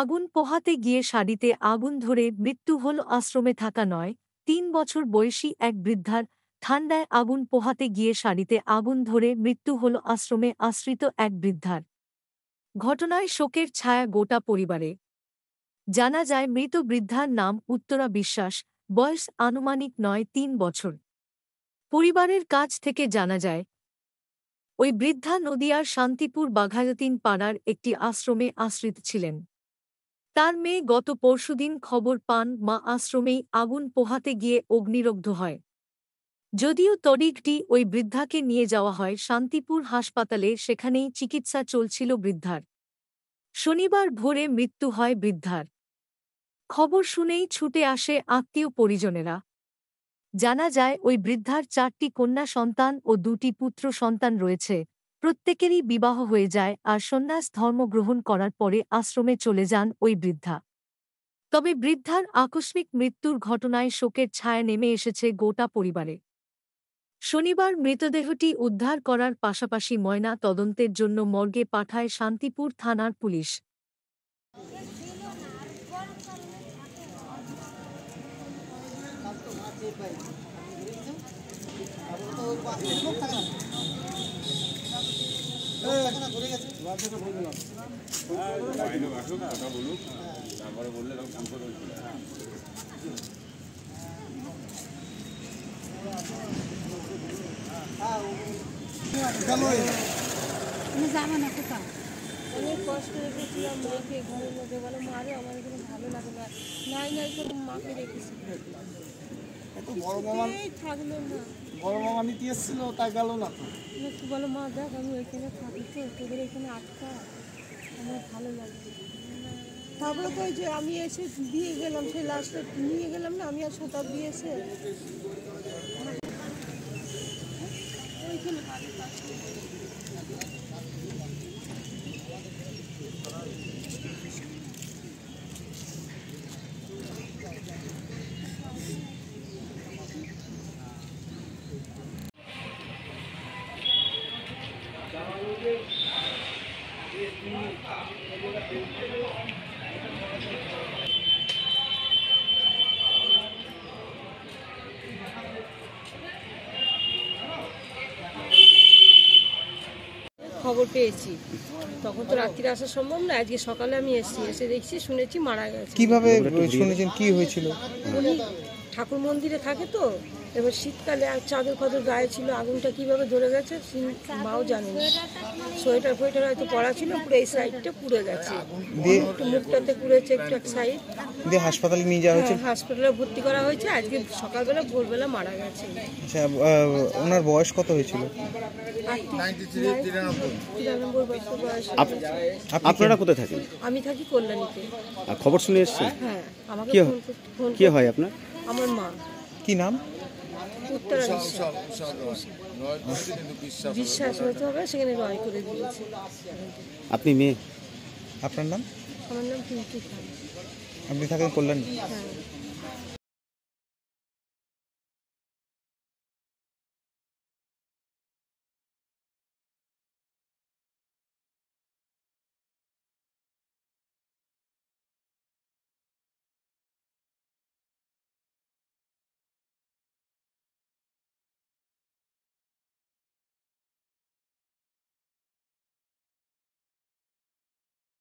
আগুন পোহাতে গিয়ে শাড়িতে আগুন ধরে মৃত্যু হল আশ্রমে থাকা ৩ বছর বয়সী এক বৃদ্ধার। ঠান্ডায় আগুন পোহাতে গিয়ে শাড়িতে আগুন ধরে মৃত্যু হল আশ্রমে আশ্রিত এক বৃদ্ধার। ঘটনায় শোকের ছায়া গোটা পরিবারে। জানা যায় মৃত বৃদ্ধার নাম উত্তরা বিশ্বাস, বয়স আনুমানিক ৩ বছর। পরিবারের কাছ থেকে জানা যায় ওই বৃদ্ধা নদিয়ার শান্তিপুর বাঘাযতীন পাড়ার একটি আশ্রমে আশ্রিত ছিলেন। তার মেয়ে গত পরশুদিন খবর পান মা আশ্রমেই আগুন পোহাতে গিয়ে অগ্নিরুদ্ধ হয়। যদিও তড়িঘড়ি ওই বৃদ্ধাকে নিয়ে যাওয়া হয় শান্তিপুর হাসপাতালে, সেখানেই চিকিৎসা চলছিল বৃদ্ধার। শনিবার ভোরে মৃত্যু হয় বৃদ্ধার। খবর শুনেই ছুটে আসে আত্মীয় পরিজনেরা। জানা যায় ওই বৃদ্ধার ৪টি কন্যা সন্তান ও ২টি পুত্র সন্তান রয়েছে। প্রত্যেকেরই বিবাহ হয়ে যায় আর সন্ন্যাস ধর্ম গ্রহণ করার পরে আশ্রমে চলে যান ওই বৃদ্ধা। তবে বৃদ্ধার আকস্মিক মৃত্যুর ঘটনায় শোকের ছায়া নেমে এসেছে গোটা পরিবারে। শনিবার মৃতদেহটি উদ্ধার করার পাশাপাশি ময়না তদন্তের জন্য মর্গে পাঠায় শান্তিপুর থানার পুলিশ। অনেক কষ্ট রেখেছিলাম মাকে ঘরের মধ্যে, বলো মারে আমার এখানে ভালো লাগে না, নাই নাই করে মাকে রেখেছি। থাকলো না, বড় মামা নিতে এসেছিল, তা গেল না তো। একটু বলো মা দেখ আমি ওইখানে থাকি তো, তোদের এখানে আটকা, আমার ভালো লাগে। তারপরে তো যে আমি এসে দিয়ে গেলাম, সেই লাস্টে নিয়ে গেলাম না আমি আর শতাব্দী এসে ওইখানে খবর পেয়েছি। তখন তো রাত্রিরে আসা সম্ভব না, আজকে সকালে আমি এসে দেখছি, শুনেছি মারা গেছে। কিভাবে শুনেছেন, কি হয়েছিল? উনি ঠাকুর মন্দিরে থাকে তো, এবার শীতকালে আর চাদর ফাদর গায়ে ছিল, আগুনটা কিভাবে ধরে গেছে মাও জানে না। সোয়েটার ফোয়েটার হয়তো পরা ছিল, পুরো এই সাইডটা পুড়ে গেছে, একটু মুখটাতে পুড়েছে একটু এক সাইড। দিয়ে হাসপাতালে নিয়ে যাওয়া হয়েছে? হাসপাতালে ভর্তি করা হয়েছে, আজকে সকালবেলা ভোরবেলা মারা গেছে। আচ্ছা, ওনার বয়স কত হয়েছিল? 93 বছর বয়স। আপনারা কোথায় থাকেন? আমি থাকি কল্যাণীতে। খবর শুনে এসেছেন? হ্যাঁ, আমাকে ফোন কি হয় আপনার? আমার মা। কি নাম? উত্তরা বিশ্বাস হতে হবে, সেখানে রয় করে দিয়েছে। আপনি মেয়ে? আপনার নাম? আমার নাম পিঙ্কি খান। আপনি থাকেন কল্যাণী? হ্যাঁ।